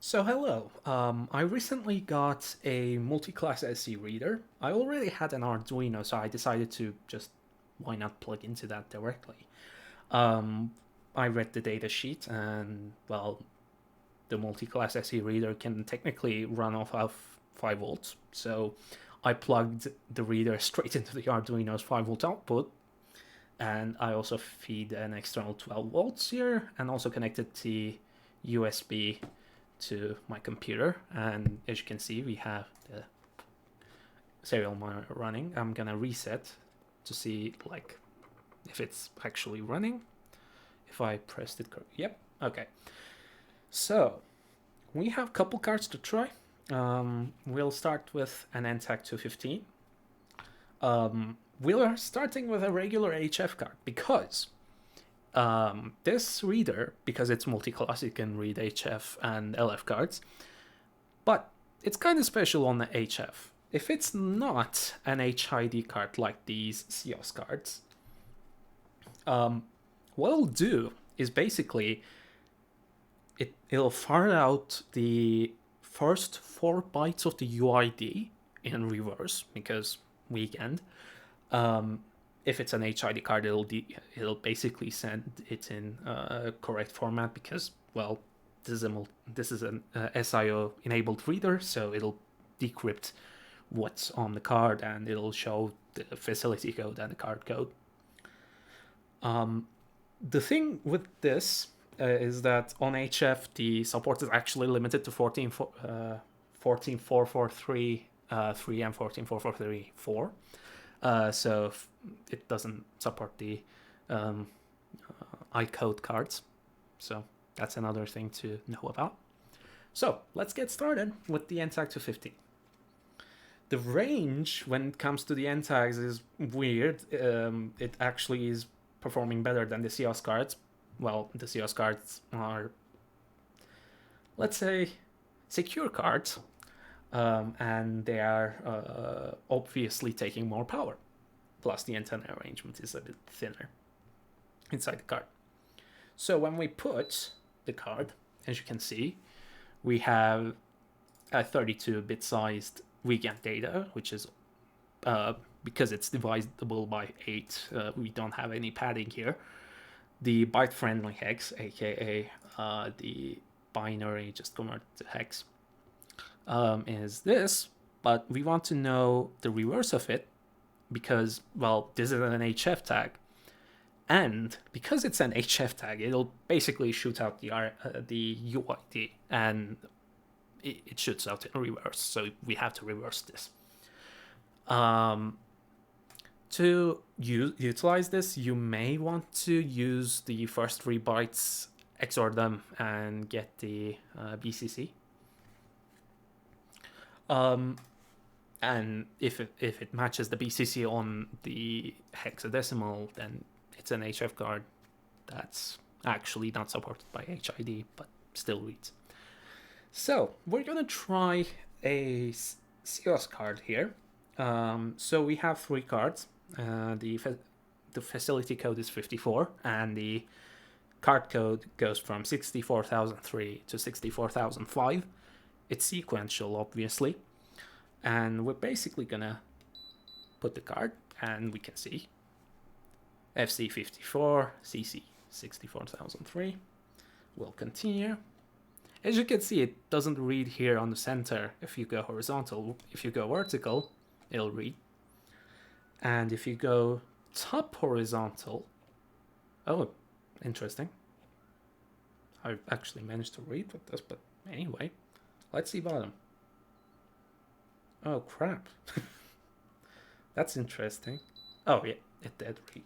So hello, I recently got a multi-class SE reader. I already had an Arduino, so I decided to just why not plug into that directly. Um, I read the data sheet and well, the multi-class SE reader can technically run off of 5 volts. So I plugged the reader straight into the Arduino's 5-volt output, and I also feed an external 12 volts here and also connected the USB to my computer, and as you can see we have the serial monitor running. I'm gonna reset to see like if it's actually running. If I pressed it correct, yep, okay. So we have a couple cards to try. We'll start with an NTAC 215. We are starting with a regular HF card because this reader, because it's multi-class, it can read HF and LF cards, but it's kind of special on the HF. If it's not an HID card like these CIOS cards, what it'll do is basically it'll fire out the first 4 bytes of the UID in reverse because weekend. If it's an HID card, it'll basically send it in correct format because well, this is an SIO enabled reader, so it'll decrypt what's on the card and it'll show the facility code and the card code. The thing with this is that on HF the support is actually limited to 14443 3 and 14443 4. So it doesn't support the iCode cards. So that's another thing to know about. So let's get started with the NTAG 215. The range when it comes to the NTAGs is weird. It actually is performing better than the CIOS cards. Well, the CIOS cards are, let's say, secure cards, and they are obviously taking more power. Plus, the antenna arrangement is a bit thinner inside the card. So when we put the card, as you can see, we have a 32-bit sized weekend data, which is because it's divisible by 8, we don't have any padding here. The byte-friendly hex, aka the binary just converted to hex, is this, but we want to know the reverse of it because, well, this is an HF tag, and because it's an HF tag, it'll basically shoot out the UID, and it shoots out in reverse, so we have to reverse this. To utilize this, you may want to use the first 3 bytes, XOR them, and get the BCC. And if it matches the BCC on the hexadecimal, then it's an HF card that's actually not supported by HID, but still reads. So we're gonna try a CIOS card here. So we have 3 cards. The facility code is 54, and the card code goes from 64,003 to 64,005. It's sequential, obviously, and we're basically gonna put the card, and we can see FC54, CC 64,003. We'll continue. As you can see, it doesn't read here on the center if you go horizontal. If you go vertical, it'll read. And if you go top horizontal, oh, interesting. I actually managed to read with this, but anyway, let's see bottom. Oh, crap. That's interesting. Oh, yeah, it did read.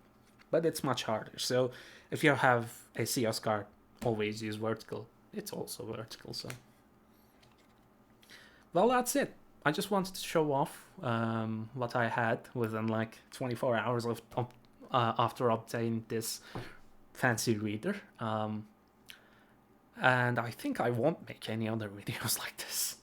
But it's much harder. So if you have a CIOS card, always use vertical. It's also vertical, so. Well, that's it. I just wanted to show off what I had within like 24 hours after obtaining this fancy reader. And I think I won't make any other videos like this.